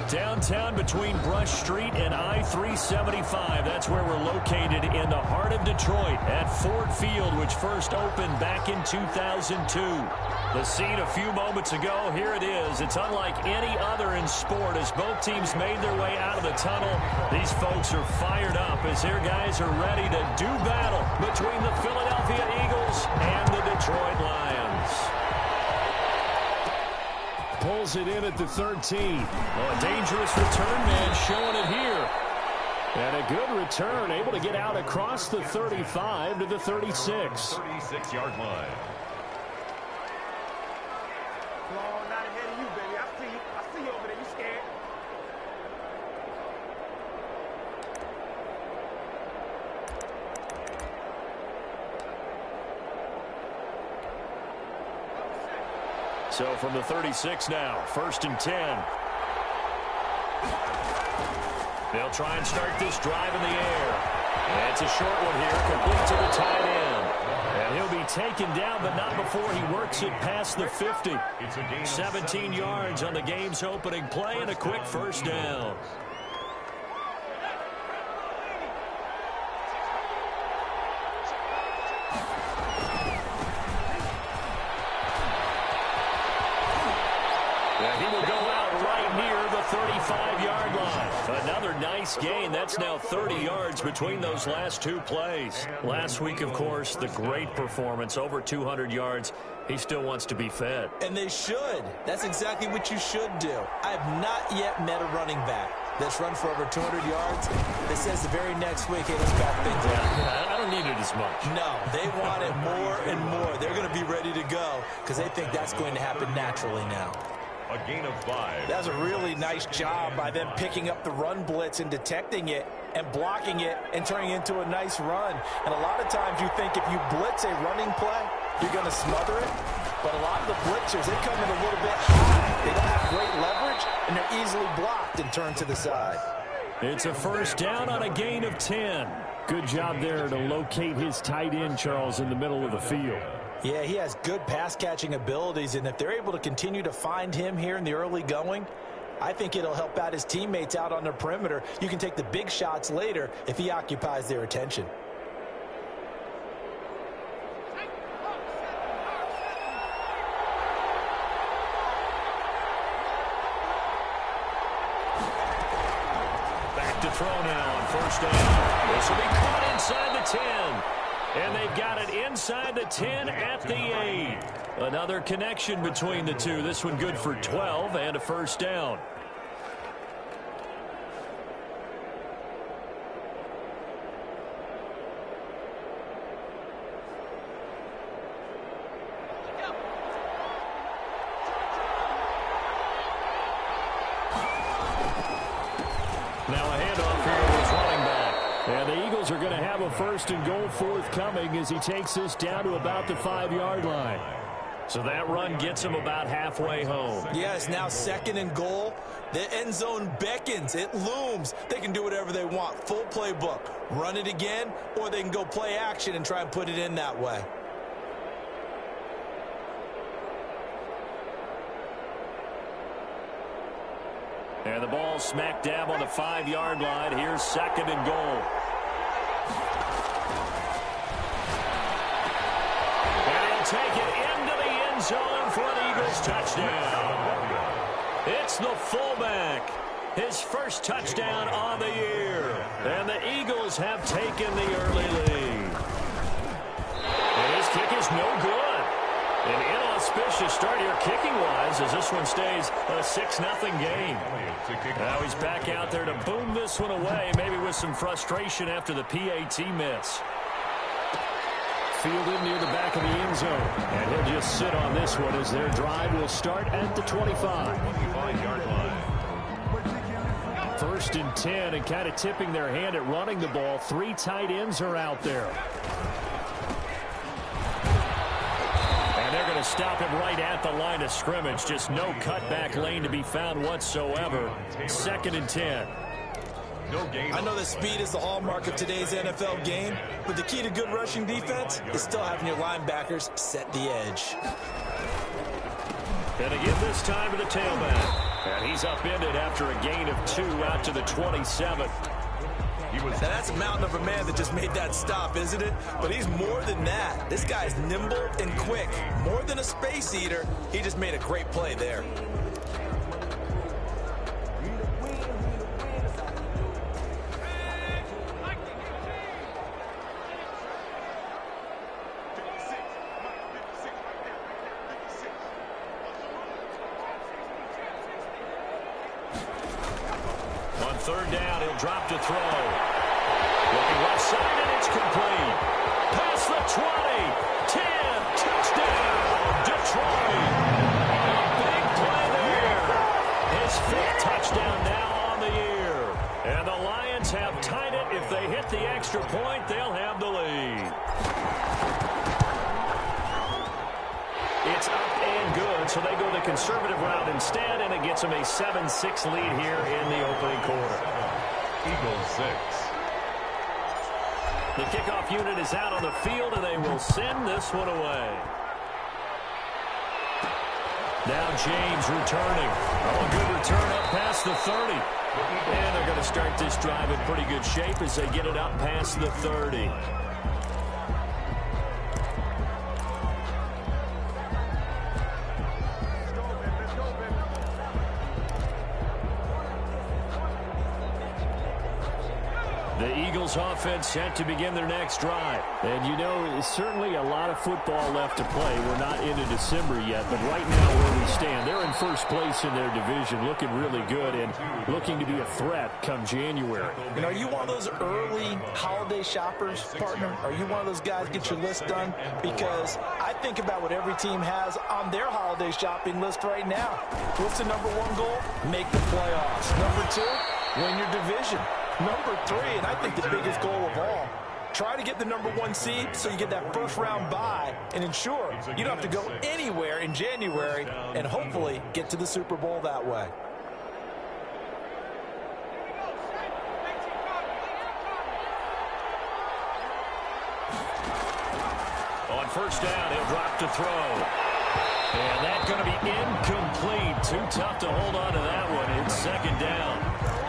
Downtown between Brush Street and I-375. That's where we're located in the heart of Detroit at Ford Field, which first opened back in 2002. The scene a few moments ago, here it is. It's unlike any other in sport as both teams made their way out of the tunnel. These folks are fired up as their guys are ready to do battle between the Philadelphia Eagles and the Detroit Lions. Pulls it in at the 13. Well, a dangerous return man showing it here. And a good return, able to get out across the 35 to the 36. 36-yard line. So from the 36 now, 1st and 10. They'll try and start this drive in the air. And it's a short one here, complete to the tight end. And he'll be taken down, but not before he works it past the 50. 17 yards on the game's opening play and a quick first down. He will go out right near the 35-yard line. Another nice gain. That's now 30 yards between those last two plays. Last week, of course, the great performance, over 200 yards. He still wants to be fed. And they should. That's exactly what you should do. I have not yet met a running back that's run for over 200 yards that says the very next week, hey, let's back things up. I don't need it as much. No, they want it more and more. They're going to be ready to go because they think that's going to happen naturally now. A gain of 5. That's a really nice job by them picking up the run blitz and detecting it and blocking it and turning it into a nice run. And a lot of times you think if you blitz a running play, you're going to smother it. But a lot of the blitzers, they come in a little bit high. They don't have great leverage, and they're easily blocked and turned to the side. It's a first down on a gain of 10. Good job there to locate his tight end, Charles, in the middle of the field. Yeah, he has good pass-catching abilities, and if they're able to continue to find him here in the early going, I think it'll help out his teammates out on the perimeter. You can take the big shots later if he occupies their attention. Back to throw now on first down. This will be caught inside the 10. And they've got it inside the 10 at the 8. Another connection between the two. This one good for 12 and a first down. Now a handoff here to his running back. And the Eagles are going to have a first and goal forthcoming as he takes this down to about the 5-yard line. So that run gets him about halfway home. Yeah, it's now 2nd and goal. The end zone beckons. It looms. They can do whatever they want. Full playbook. Run it again, or they can go play action and try and put it in that way. And the ball smack dab on the 5-yard line. Here's 2nd and goal. And he'll take it into the end zone for an Eagles touchdown. It's the fullback. His first touchdown on the year. And the Eagles have taken the early lead. And his kick is no good. An inauspicious start here kicking-wise as this one stays a 6-0 game. Now he's back out there to boom this one away, maybe with some frustration after the PAT miss. Fielded near the back of the end zone. And he'll just sit on this one as their drive will start at the 25. 25-yard line. 1st and 10, and kind of tipping their hand at running the ball. 3 tight ends are out there. And they're going to stop him right at the line of scrimmage. Just no cutback lane to be found whatsoever. 2nd and 10. I know that speed is the hallmark of today's NFL game, but the key to good rushing defense is still having your linebackers set the edge. And again this time to the tailback. And he's upended after a gain of 2 out to the 27. Now that's a mountain of a man that just made that stop, isn't it? But he's more than that. This guy's nimble and quick. More than a space eater, he just made a great play there. Third down, he'll drop to throw. Looking left side, and it's complete. Past the 20, 10, touchdown, Detroit. A big play there. His 5th touchdown now on the year. And the Lions have tied it. If they hit the extra point, they'll have the lead. It's up and good, so they go the conservative route instead, and it gets them a 7-6 lead here in the opening quarter. Eagles 6. The kickoff unit is out on the field, and they will send this one away. Now James returning. Oh, a good return up past the 30. And they're going to start this drive in pretty good shape as they get it up past the 30. The Eagles offense set to begin their next drive. And you know, certainly a lot of football left to play. We're not into December yet, but right now where we stand, they're in first place in their division, looking really good and looking to be a threat come January. And are you one of those early holiday shoppers, partner? Are you one of those guys get your list done? Because I think about what every team has on their holiday shopping list right now. What's the #1 goal? Make the playoffs. #2, win your division. #3, and I think the biggest goal of all, try to get the #1 seed so you get that first-round bye and ensure you don't have to go anywhere in January and hopefully get to the Super Bowl that way. On first down, he'll drop to throw. And that's going to be incomplete. Too tough to hold on to that one. It's second down.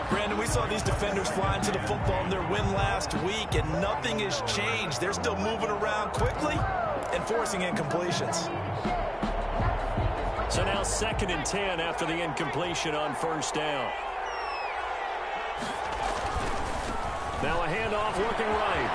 Brandon, we saw these defenders flying to the football in their win last week, and nothing has changed. They're still moving around quickly and forcing incompletions. So now 2nd and 10 after the incompletion on first down. Now a handoff working right.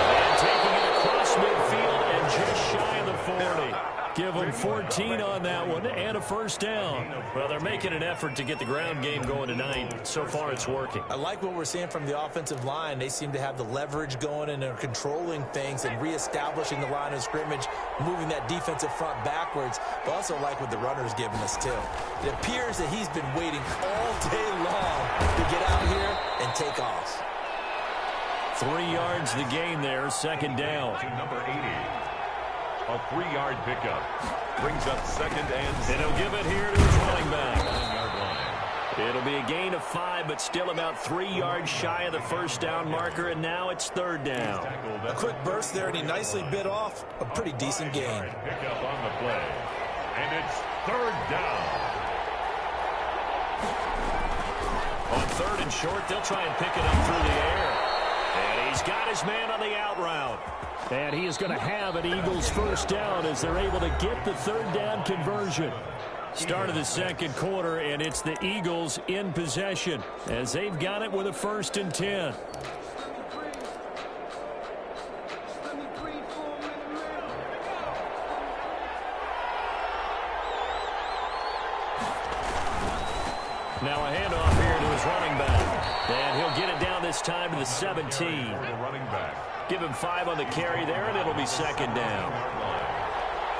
And taking it across midfield and just shy of the 40. Give them 14 on that one and a first down. Well, they're making an effort to get the ground game going tonight. So far, it's working. I like what we're seeing from the offensive line. They seem to have the leverage going and they're controlling things and reestablishing the line of scrimmage, moving that defensive front backwards. But also like what the runner's giving us, too. It appears that he's been waiting all day long to get out here and take off. 3 yards the gain there, second down. To number 80. A 3-yard pickup. Brings up 2nd and 6. And he'll give it here to his running back. 9-yard line. It'll be a gain of 5, but still about 3 yards shy of the first down marker, and now it's third down. A quick burst there, and he nicely bit off a pretty decent gain. Pickup on the play. And it's 3rd down. On 3rd and short, they'll try and pick it up through the air. And he's got his man on the out route. And he is going to have an Eagles first down as they're able to get the 3rd down conversion. Start of the second quarter, and it's the Eagles in possession as they've got it with a 1st and 10. Now a handoff here to his running back. And he'll get it down this time to the 17. The running back. Give him 5 on the carry there, and it'll be second down.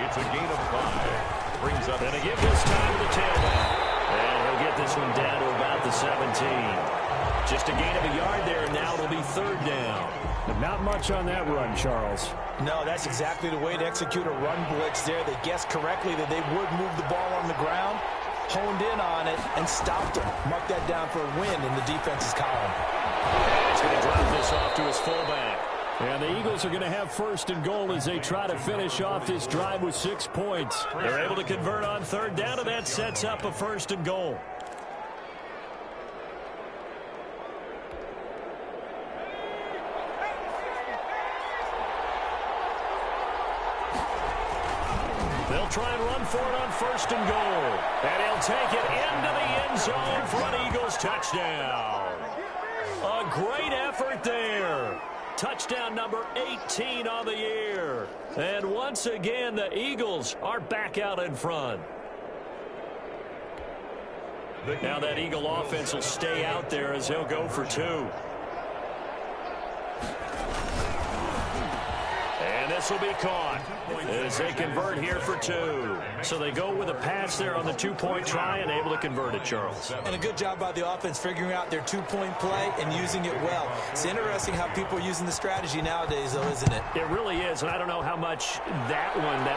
It's a gain of 5. Brings up. And a give this time to the tailback. And he'll get this one down to about the 17. Just a gain of a yard there, and now it'll be 3rd down. But not much on that run, Charles. No, that's exactly the way to execute a run blitz there. They guessed correctly that they would move the ball on the ground, honed in on it, and stopped them. Mark that down for a win in the defense's column. And he's going to drop this off to his fullback. And the Eagles are going to have first and goal as they try to finish off this drive with 6 points. They're able to convert on third down, and that sets up a first and goal. They'll try and run for it on first and goal. And he'll take it into the end zone for an Eagles touchdown. A great effort there. Touchdown number 18 on the year. And once again, the Eagles are back out in front. Now that Eagle offense will stay out there as they'll go for 2. And this will be caught as they convert here for 2. So they go with a pass there on the 2-point try and able to convert it, Charles. And a good job by the offense figuring out their 2-point play and using it well. It's interesting how people are using the strategy nowadays, though, isn't it? It really is, and I don't know how much that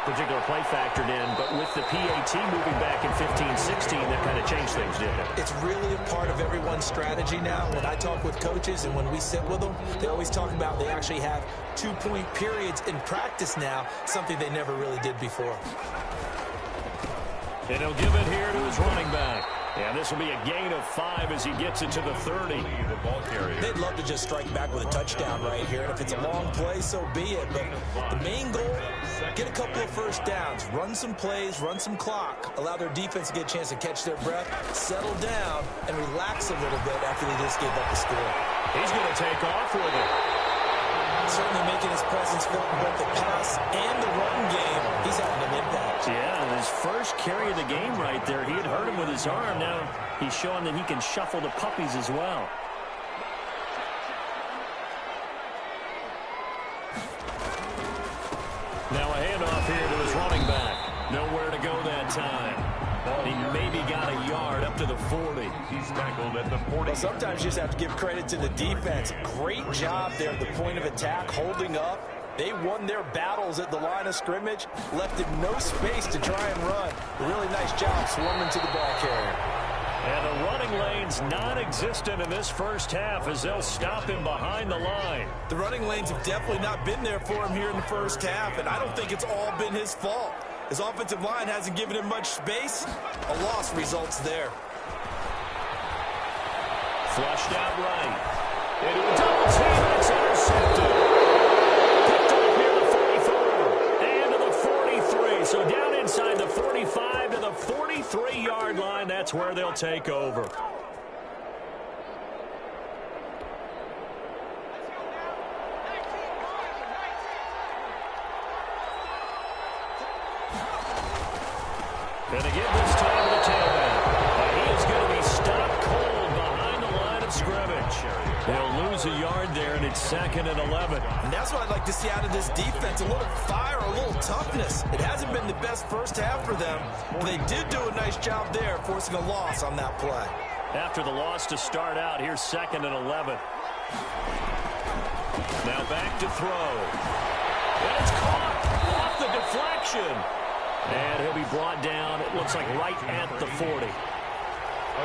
particular play factored in, but with the PAT moving back in 15-16, that kind of changed things, didn't it? It's really a part of everyone's strategy now. When I talk with coaches and when we sit with them, they always talk about they actually have 2-point periods in practice now, something they never really did before. And he'll give it here to his running back. And this will be a gain of 5 as he gets it to the 30. They'd love to just strike back with a touchdown right here. And if it's a long play, so be it. But the main goal, get a couple of first downs, run some plays, run some clock, allow their defense to get a chance to catch their breath, settle down, and relax a little bit after they just gave up the score. He's going to take off with it. Certainly making his presence felt in both the pass and the run game. He's having an impact. Yeah, his first carry of the game right there. He had hurt him with his arm. Now he's showing that he can shuffle the puppies as well. Now a handoff here to his running back. Nowhere to go that time. He maybe got a yard up to the 40. He's tackled at the 40. Well, sometimes you just have to give credit to the defense. Great job there at the point of attack, holding up. They won their battles at the line of scrimmage, left him no space to try and run. A really nice job swarming to the ball carrier. And the running lane's non-existent in this first half as they'll stop him behind the line. The running lanes have definitely not been there for him here in the first half, and I don't think it's all been his fault. His offensive line hasn't given him much space. A loss results there. Flushed out right. Into a double team, and it's intercepted. Picked off near the 44 and to the 43. So down inside the 45 to the 43-yard line. That's where they'll take over. And again this time to the tailback. He is going to be stopped cold behind the line of scrimmage. They'll lose a yard there, and it's 2nd and 11. And that's what I'd like to see out of this defense, a little fire, a little toughness. It hasn't been the best first half for them, but they did do a nice job there, forcing a loss on that play. After the loss to start out, here's 2nd and 11. Now back to throw. And it's caught off the deflection. And he'll be brought down, it looks like right at the 40. A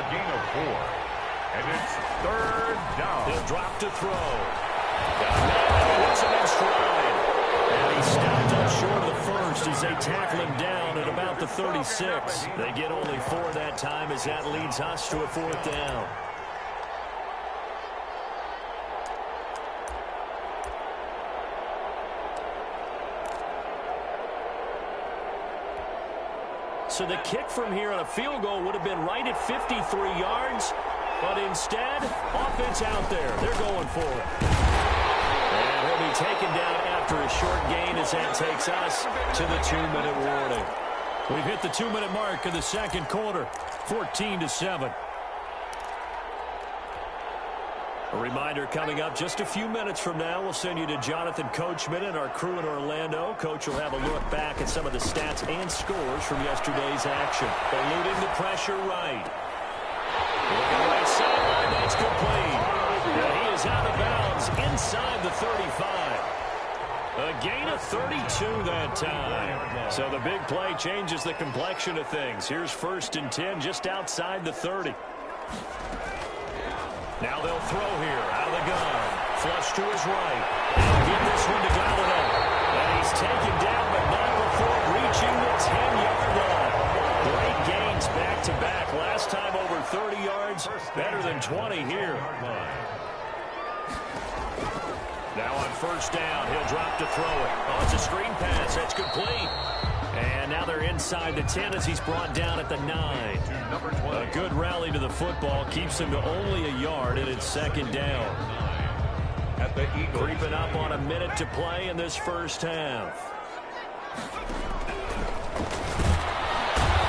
gain of 4. And it's 3rd down. He'll drop to throw. And he hits him in stride. And he stopped up short of the first as they tackle him down at about the 36. They get only 4 that time as that leads us to a 4th down. So the kick from here on a field goal would have been right at 53 yards. But instead, offense out there. They're going for it. And he'll be taken down after a short gain as that takes us to the 2-minute warning. We've hit the 2-minute mark of the second quarter, 14-7. A reminder coming up just a few minutes from now, we'll send you to Jonathan Coachman and our crew in Orlando. Coach will have a look back at some of the stats and scores from yesterday's action. Eluding the pressure right. Looking right sideline, that's complete. And he is out of bounds inside the 35. A gain of 32 that time. So the big play changes the complexion of things. Here's 1st and 10 just outside the 30. Now they'll throw here out of the gun. flush to his right. And he'll give this one to Galladay. And he's taken down, but not before reaching the 10-yard line. Great gains back-to-back. Last time over 30 yards, better than 20 here. Now on first down, he'll drop to throw it. Oh, it's a screen pass. That's complete. And now they're inside the 10 as he's brought down at the 9. A good rally to the football keeps him to only a yard, and it's second down. At the Eagles. Creeping up on a minute to play in this first half.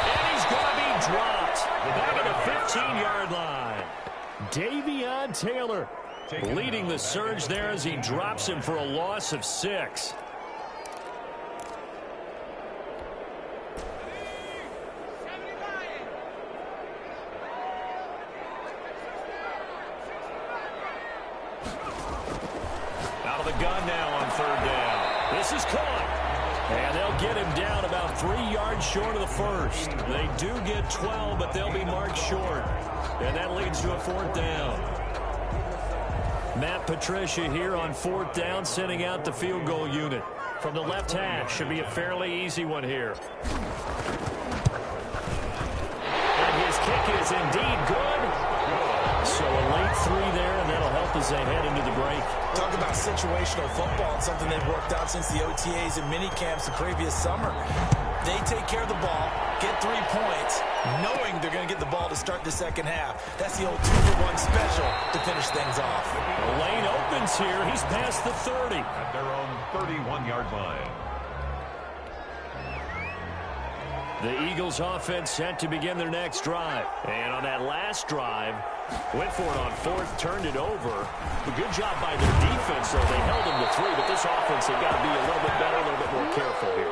And he's going to be dropped back at the 15-yard line. Davion Taylor leading the surge there as he drops him for a loss of 6. Out of the gun now on third down. This is caught. And they'll get him down about 3 yards short of the first. They do get 12, but they'll be marked short. And that leads to a fourth down. Matt Patricia here on fourth down, sending out the field goal unit. From the left hash, should be a fairly easy one here. And his kick is indeed good. So a late 3 there, and that'll help as they head into the break. Talk about situational football, something they've worked out since the OTAs and mini camps the previous summer. They take care of the ball, get 3 points, knowing they're going to get the ball to start the second half. That's the old 2-for-1 special to finish things off. The lane opens here. He's past the 30. At their own 31-yard line. The Eagles offense set to begin their next drive. And on that last drive, went for it on fourth, turned it over. A good job by their defense, though. They held them to 3, but this offense, they've got to be a little bit better, a little bit more careful here.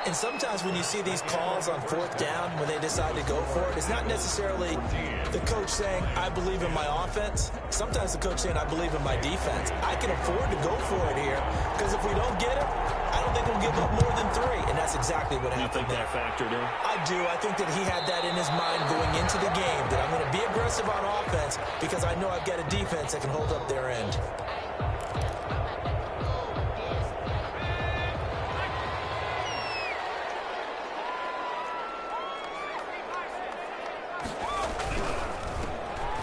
And sometimes when you see these calls on fourth down, when they decide to go for it, it's not necessarily the coach saying, I believe in my offense. Sometimes the coach saying, I believe in my defense. I can afford to go for it here, because if we don't get it, I don't think we'll give up more than 3. And that's exactly what happened. You think that factored in? I do. I think that he had that in his mind going into the game, that I'm going to be aggressive on offense because I know I've got a defense that can hold up their end.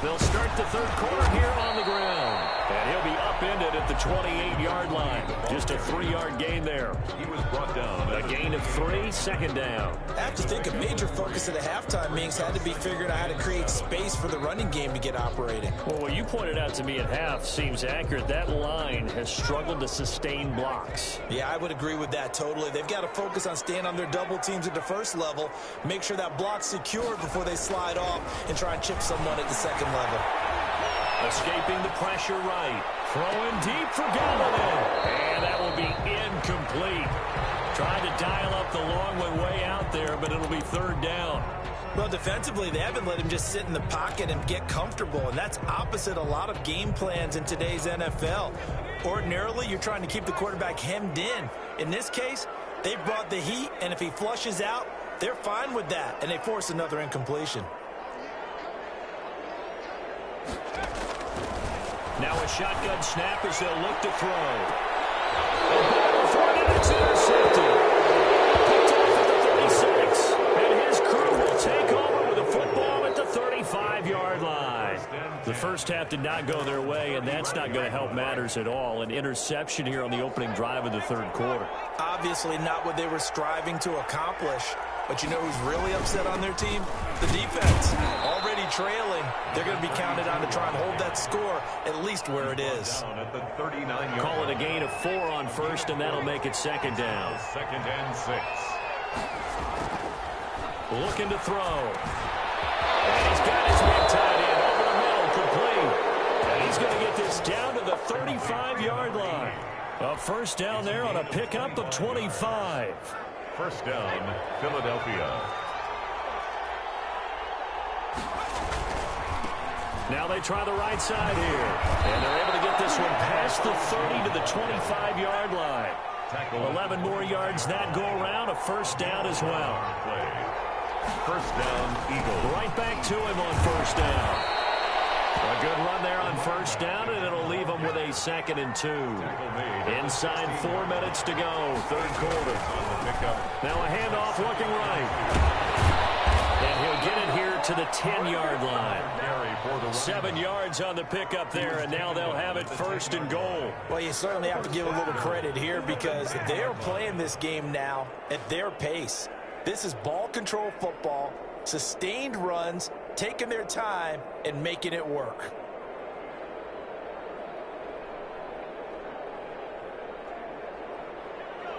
They'll start the third quarter here on the ground. And he'll be upended at the 28-yard line. Just a 3-yard gain there. He was brought down. A gain of 3, second down. I have to think a major focus of the halftime meetings had to be figuring out how to create space for the running game to get operating. Well, what you pointed out to me at half seems accurate. That line has struggled to sustain blocks. Yeah, I would agree with that totally. They've got to focus on staying on their double teams at the first level, make sure that block's secured before they slide off and try and chip someone at the second level. Escaping the pressure right. Throwing deep for Galladay. And that will be incomplete. Trying to dial up the long way out there, but it'll be third down. Well, defensively, they haven't let him just sit in the pocket and get comfortable, and that's opposite a lot of game plans in today's NFL. Ordinarily, you're trying to keep the quarterback hemmed in. In this case, they brought the heat, and if he flushes out, they're fine with that, and they force another incompletion. Now a shotgun snap as they'll look to throw. A ball for it, and it's intercepted. Picked off at the 36. And his crew will take over with a football at the 35-yard line. The first half did not go their way, and that's not going to help matters at all. An interception here on the opening drive of the third quarter. Obviously not what they were striving to accomplish. But you know who's really upset on their team? The defense. Already trailing. They're going to be counted on to try and hold that score at least where it is. At the 39-yard. Call it a gain of 4 on first, and that'll make it second down. Second and 6. Looking to throw. And he's got his man tied in. Over the middle, complete. And he's going to get this down to the 35-yard line. A first down there on a pickup of 25. First down, Philadelphia. Now they try the right side here. And they're able to get this one past the 30 to the 25-yard line. 11 more yards that go around. A first down as well. First down, Eagles. Right back to him on first down. A good run there on first down, and it'll leave them with a 2nd and 2. Inside 4 minutes to go, third quarter. Now a handoff looking right. And he'll get it here to the 10-yard line. 7 yards on the pickup there, and now they'll have it 1st and goal. Well, you certainly have to give a little credit here because they're playing this game now at their pace. This is ball control football, sustained runs, taking their time, and making it work.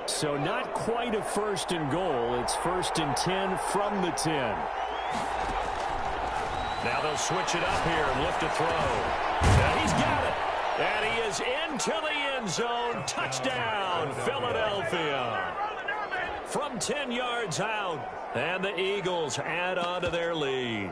So not quite a 1st and goal. It's 1st and 10 from the 10. Now they'll switch it up here and lift a throw. And he's got it. And he is into the end zone. Touchdown, Philadelphia. From 10 yards out. And the Eagles add on to their lead.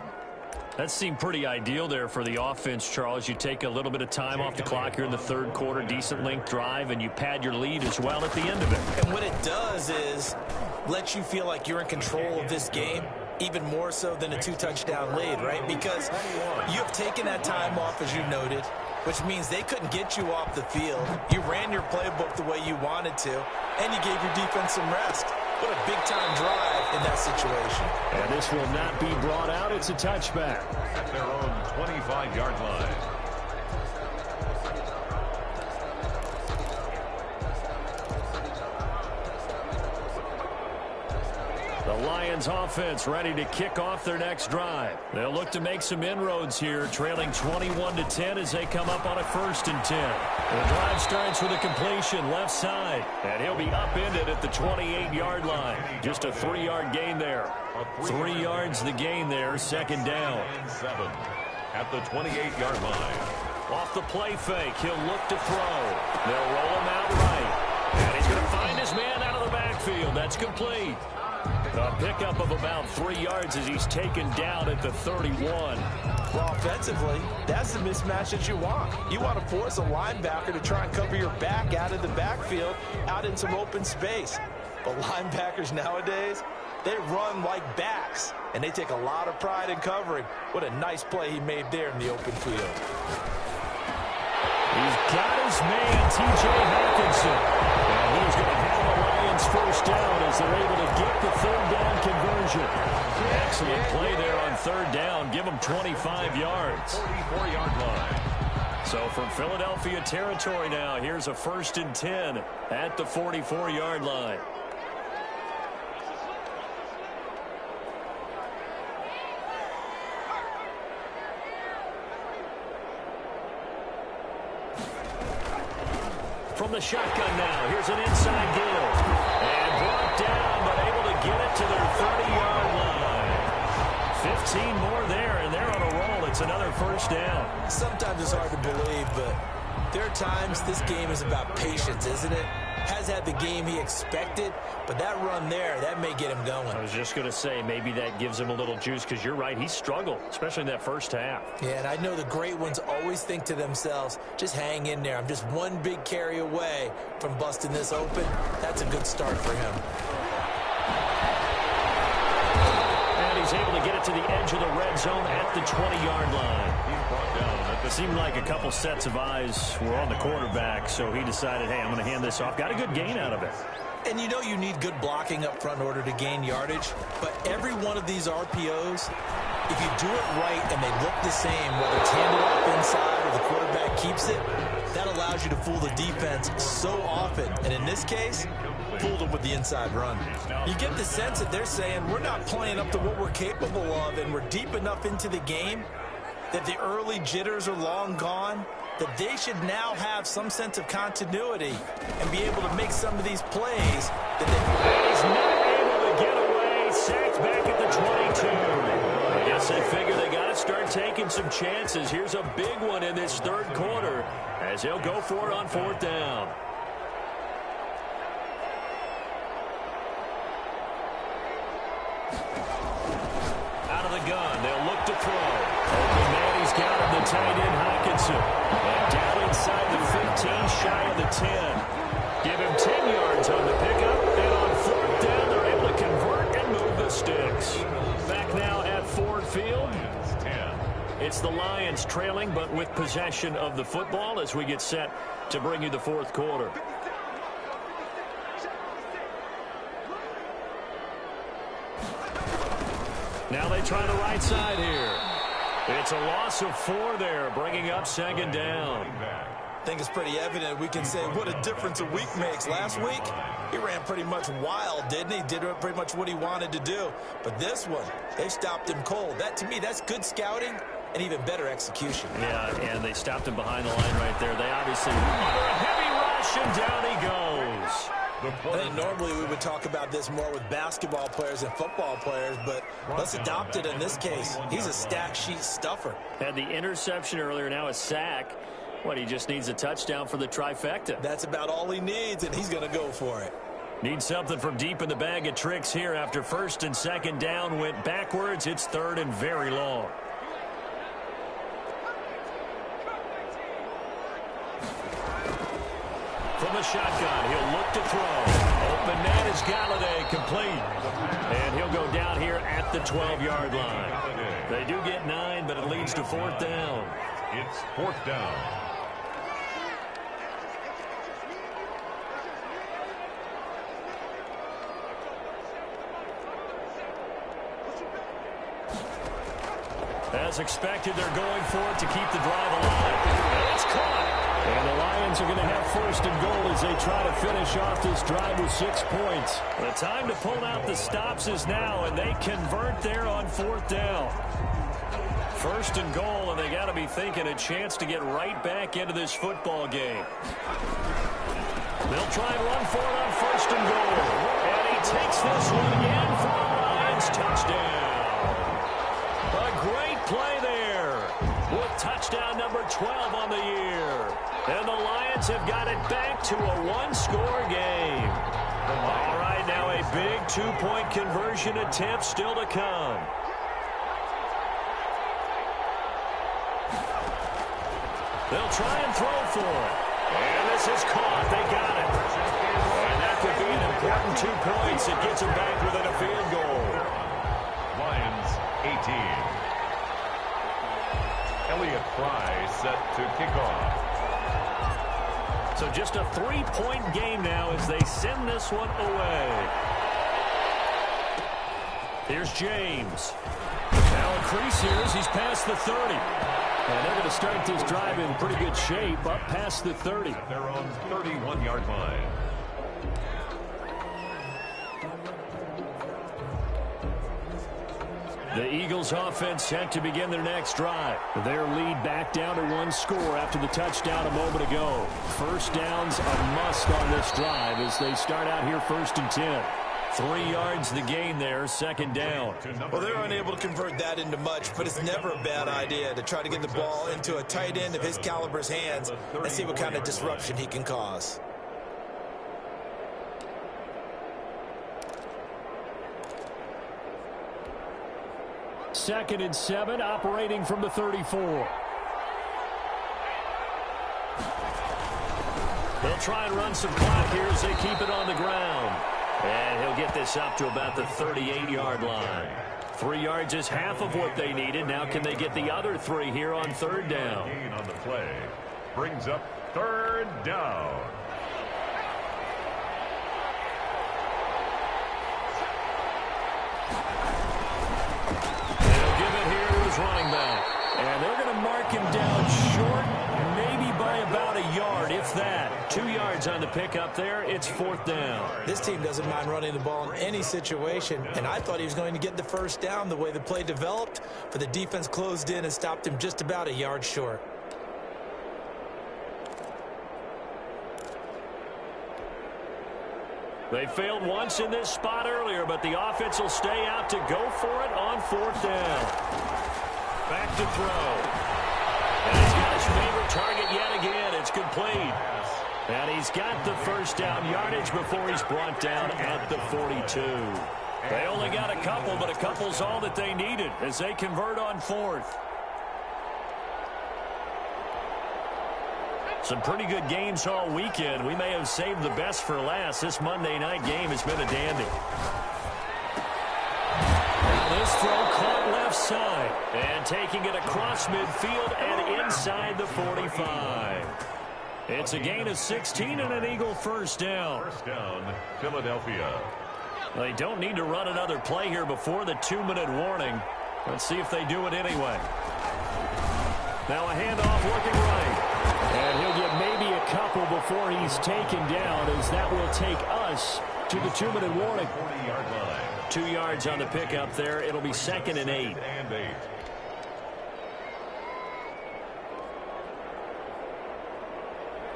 That seemed pretty ideal there for the offense, Charles. You take a little bit of time off the clock here in the third quarter, decent length drive, and you pad your lead as well at the end of it. And what it does is let you feel like you're in control of this game, even more so than a 2-touchdown lead, right? Because you have taken that time off, as you noted, which means they couldn't get you off the field. You ran your playbook the way you wanted to, and you gave your defense some rest. What a big-time drive in that situation. And this will not be brought out. It's a touchback. At their own 25-yard line. The Lions offense ready to kick off their next drive. They'll look to make some inroads here, trailing 21-10 as they come up on a 1st and 10. The drive starts with a completion left side, and he'll be upended at the 28-yard line. Just a 3-yard gain there. 3 yards the gain there, 2nd down. At the 28-yard line. Off the play fake, he'll look to throw. They'll roll him out right, and he's going to find his man out of the backfield. That's complete. A pickup of about 3 yards as he's taken down at the 31. Well, offensively, that's the mismatch that you want. You want to force a linebacker to try and cover your back out of the backfield, out in some open space. But linebackers nowadays, they run like backs, and they take a lot of pride in covering. What a nice play he made there in the open field. He's got his man, T.J. Hawkinson. And he's going to have the Lions 1st down as they're able to get the 3rd down conversion. Excellent play there on 3rd down. Give them 25 yards. 44-yard line. So from Philadelphia territory now, here's a 1st and 10 at the 44-yard line. From the shotgun now, here's an inside give. And brought down, but able to get it to their 30-yard line. 15 more there, and they're on a roll. It's another 1st down. Sometimes it's hard to believe, but there are times this game is about patience, isn't it? Has had the game he expected, but that run there, that may get him going. I was just going to say, maybe that gives him a little juice, because you're right, he struggled, especially in that 1st half. Yeah, and I know the great ones always think to themselves, just hang in there. I'm just one big carry away from busting this open. That's a good start for him. And he's able to get it to the edge of the red zone at the 20-yard line. He's brought down. It seemed like a couple sets of eyes were on the quarterback, so he decided, hey, I'm going to hand this off. Got a good gain out of it. And you know you need good blocking up front in order to gain yardage, but every one of these RPOs, if you do it right and they look the same, whether it's handed off inside or the quarterback keeps it, that allows you to fool the defense so often. And in this case, fooled them with the inside run. You get the sense that they're saying, we're not playing up to what we're capable of, and we're deep enough into the game that the early jitters are long gone, that they should now have some sense of continuity and be able to make some of these plays that he's not able to get away. Sacked back at the 22. I guess they figure they got to start taking some chances. Here's a big one in this 3rd quarter as he'll go for it on 4th down. Out of the gun, they'll look to throw. Open man, he's got him, the tight end Hawkinson. And down inside the 15, shy of the 10. Give him 10 yards on the pickup, and on 4th down, they're able to convert and move the sticks. Back now at Ford Field. It's the Lions trailing, but with possession of the football as we get set to bring you the fourth quarter. Now they try the right side here. It's a loss of 4 there, bringing up second down. I think it's pretty evident. We can say what a difference a week makes. Last week, he ran pretty much wild, didn't he? Did pretty much what he wanted to do. But this one, they stopped him cold. That, to me, that's good scouting and even better execution. Yeah, and they stopped him behind the line right there. They obviously under a heavy rush, and down he goes. I think normally we would talk about this more with basketball players and football players, but let's adopt it in this case. He's a stat sheet stuffer. Had the interception earlier, now a sack. What, he just needs a touchdown for the trifecta. That's about all he needs, and he's going to go for it. Needs something from deep in the bag of tricks here after first and second down went backwards. It's third and very long. From the shotgun, he'll look to throw. Open man is Galladay, complete. And he'll go down here at the 12-yard line. They do get 9, but it leads to fourth down. It's fourth down. As expected, they're going for it to keep the drive alive. And it's caught. And the Lions are going to have first and goal as they try to finish off this drive with 6 points. The time to pull out the stops is now, and they convert there on fourth down. First and goal, and they got to be thinking a chance to get right back into this football game. They'll try and run for it on first and goal. And he takes this one in for the Lions touchdown. A great play there with touchdown number 12 on the year. And the Lions have got it back to a one-score game. All right, now a big two-point conversion attempt still to come. They'll try and throw for it. And this is caught. They got it. And that could be an important 2 points. It gets them back within a field goal. Lions 18. Elliott Fry set to kick off. So just a 3-point game now as they send this one away. Here's James. Now a crease here as he's past the 30. And they're going to start this drive in pretty good shape up past the 30. They're on 31-yard line. The Eagles offense set to begin their next drive. Their lead back down to 1 score after the touchdown a moment ago. First down's a must on this drive as they start out here first and 10. 3 yards the gain there, second down. Well, they're unable to convert that into much, but it's never a bad idea to try to get the ball into a tight end of his caliber's hands and see what kind of disruption he can cause. Second and 7, operating from the 34. They'll try and run some clock here as they keep it on the ground. And he'll get this up to about the 38-yard line. 3 yards is half of what they needed. Now can they get the other 3 here on third down? Gain on the play brings up third down. They'll give it here to his running back. And they're going to mark him down short, maybe by about a yard, if that. 2 yards on the pickup there. It's fourth down. This team doesn't mind running the ball in any situation, and I thought he was going to get the first down the way the play developed, but the defense closed in and stopped him just about a yard short. They failed once in this spot earlier, but the offense will stay out to go for it on fourth down. Back to throw. And he's got his favorite target yet again. It's complete. And he's got the first down yardage before he's brought down at the 42. They only got a couple, but a couple's all that they needed as they convert on fourth. Some pretty good games all weekend. We may have saved the best for last. This Monday night game has been a dandy. Now this throw caught left side. And taking it across midfield and inside the 45. It's a gain of 16 and an Eagle first down. First down, Philadelphia. They don't need to run another play here before the 2-minute warning. Let's see if they do it anyway. Now a handoff looking right. And he'll get maybe a couple before he's taken down, as that will take us to the 2-minute warning. 40-yard line. 2 yards on the pickup there. It'll be 2nd and 8.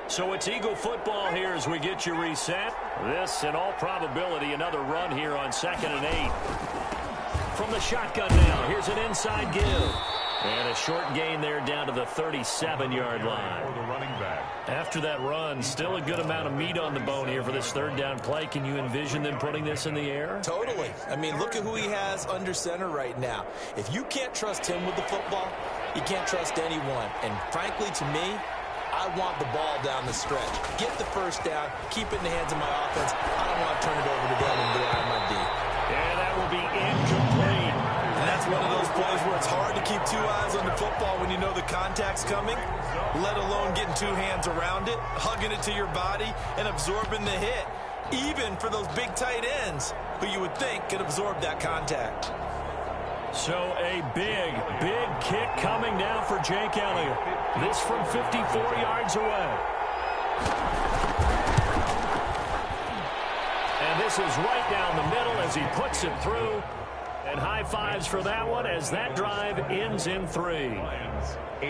So it's Eagle football here as we get you reset. This, in all probability, another run here on 2nd and 8. From the shotgun now, here's an inside give. And a short gain there down to the 37-yard line. For the running back. After that run, still a good amount of meat on the bone here for this 3rd down play. Can you envision them putting this in the air? Totally. I mean, look at who he has under center right now. If you can't trust him with the football, you can't trust anyone. And frankly, to me, I want the ball down the stretch. Get the first down, keep it in the hands of my offense. I don't want to turn it over to them and rely on my D. And that will be incomplete. And that's one of those plays where it's hard to keep 2 eyes on the football when you know the contact's coming, let alone getting 2 hands around it, hugging it to your body, and absorbing the hit, even for those big tight ends who you would think could absorb that contact. So a big kick coming now for Jake Elliott. This from 54 yards away. And this is right down the middle as he puts it through. And high fives for that one as that drive ends in 3.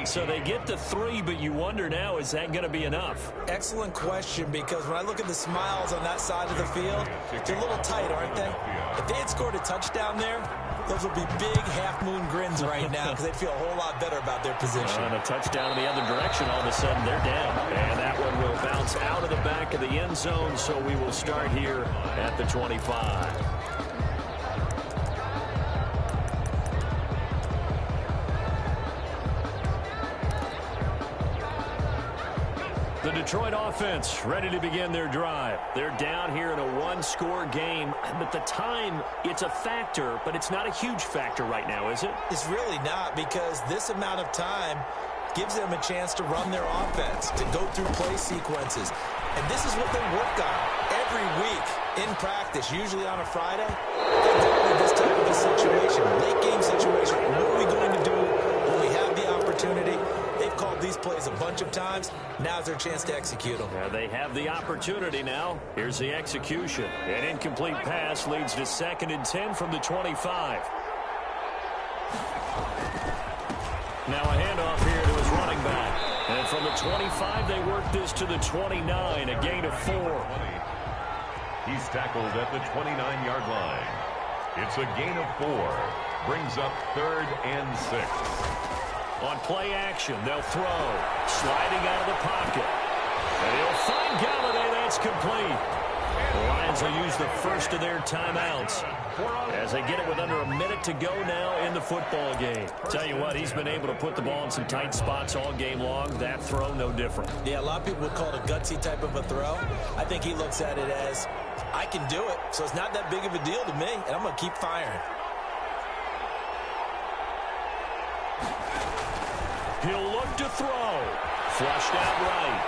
So they get to 3, but you wonder now, is that going to be enough? Excellent question, because when I look at the smiles on that side of the field, they're a little tight, aren't they? If they had scored a touchdown there, those would be big half-moon grins right now because they'd feel a whole lot better about their position. And a touchdown in the other direction, all of a sudden they're down. And that one will bounce out of the back of the end zone, so we will start here at the 25. The Detroit offense ready to begin their drive. They're down here in a 1-score game, but the time, it's a factor, but it's not a huge factor right now, is it? It's really not, because this amount of time gives them a chance to run their offense, to go through play sequences. And this is what they work on every week in practice, usually on a Friday. Exactly this type of a situation, late game situation. What are we going to do when we have the opportunity? They've called these plays a bunch of times. Now's their chance to execute them. Yeah, they have the opportunity now. Here's the execution. An incomplete pass leads to 2nd and 10 from the 25. Now a handoff here to his running back. And from the 25, they work this to the 29, a gain of 4. He's tackled at the 29-yard line. It's a gain of 4. Brings up 3rd and 6. On play action, they'll throw. Sliding out of the pocket. And he'll find Galladay. That's complete. The Lions will use the first of their timeouts as they get it with under a minute to go now in the football game. Tell you what, he's been able to put the ball in some tight spots all game long. That throw, no different. Yeah, a lot of people would call it a gutsy type of a throw. I think he looks at it as, I can do it, so it's not that big of a deal to me, and I'm going to keep firing. He'll look to throw. Flushed out right.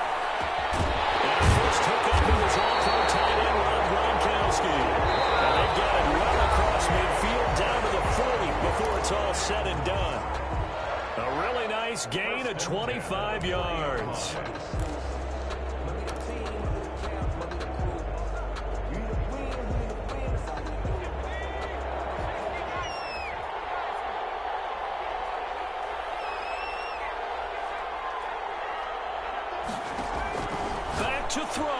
And first hookup in his all-pro tight end, Rob Gronkowski. And they get it well across midfield down to the 40 before it's all said and done. A really nice gain of 25 yards. To throw. And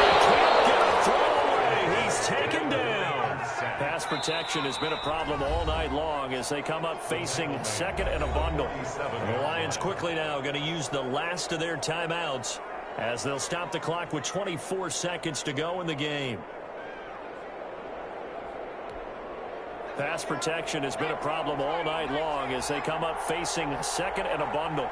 he can't get a throw away. He's taken down. Pass protection has been a problem all night long as they come up facing 2nd and a bundle. And the Lions quickly now going to use the last of their timeouts as they'll stop the clock with 24 seconds to go in the game. Pass protection has been a problem all night long as they come up facing 2nd and a bundle.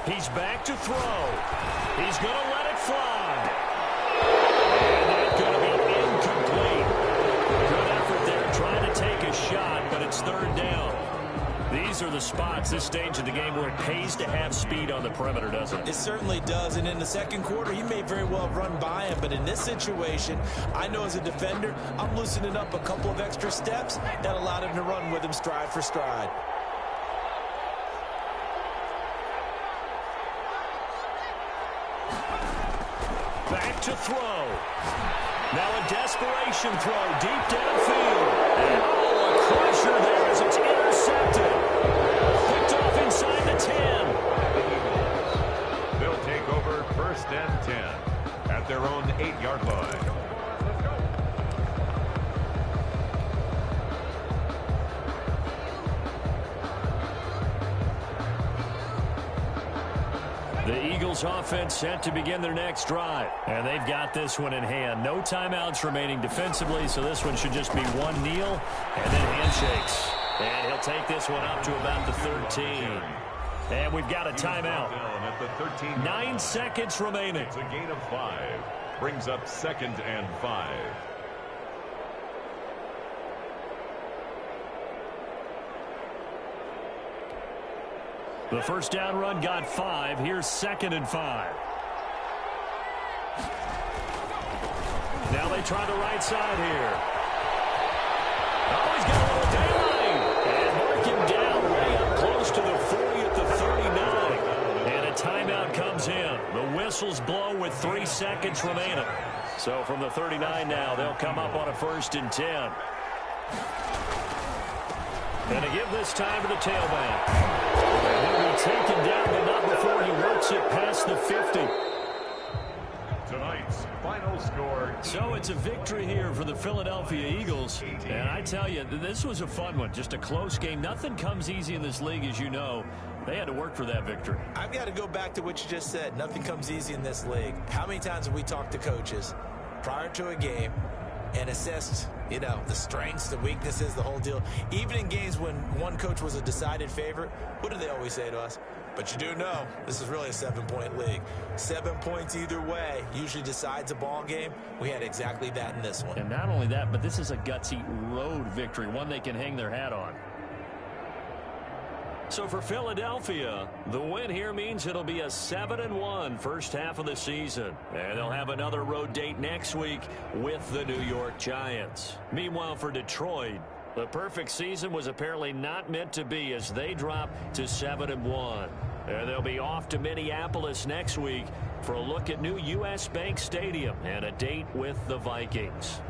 He's back to throw. He's going to let it fly. And that's going to be incomplete. Good effort there trying to take a shot, but it's third down. These are the spots this stage of the game where it pays to have speed on the perimeter, doesn't it? It certainly does, and in the second quarter, he may very well run by him, but in this situation, I know as a defender, I'm loosening up a couple of extra steps that allowed him to run with him stride for stride. Back to throw. Now a desperation throw deep downfield. And a crusher there as it's intercepted. Picked off inside the 10. They'll take over first and 10 at their own 8-yard line. The Eagles offense set to begin their next drive. And they've got this one in hand. No timeouts remaining defensively, so this one should just be one kneel and then handshakes. And he'll take this one up to about the 13. And we've got a timeout. 9 seconds remaining. It's a gain of 5. Brings up 2nd and 5. The first down run got 5. Here's 2nd and 5. Now they try the right side here. Oh, he's got a little daylight. And mark him down way up close to the 40 at the 39. And a timeout comes in. The whistles blow with 3 seconds remaining. So from the 39 now, they'll come up on a 1st and 10. And to give this time to the tailback. He'll be taken down, but not before he works it past the 50. Tonight's final score. So it's a victory here for the Philadelphia Eagles. And I tell you, this was a fun one. Just a close game. Nothing comes easy in this league, as you know. They had to work for that victory. I've got to go back to what you just said. Nothing comes easy in this league. How many times have we talked to coaches prior to a game and assessed, you know, the strengths, the weaknesses, the whole deal? Even in games when one coach was a decided favorite, what do they always say to us? But you do know this is really a 7-point league. 7 points either way usually decides a ball game. We had exactly that in this one. And not only that, but this is a gutsy road victory, one they can hang their hat on. So for Philadelphia, the win here means it'll be a 7-1 first half of the season. And they'll have another road date next week with the New York Giants. Meanwhile, for Detroit, the perfect season was apparently not meant to be as they drop to 7-1. And they'll be off to Minneapolis next week for a look at new U.S. Bank Stadium and a date with the Vikings.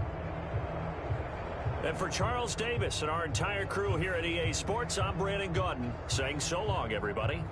And for Charles Davis and our entire crew here at EA Sports, I'm Brandon Gaudin saying so long, everybody.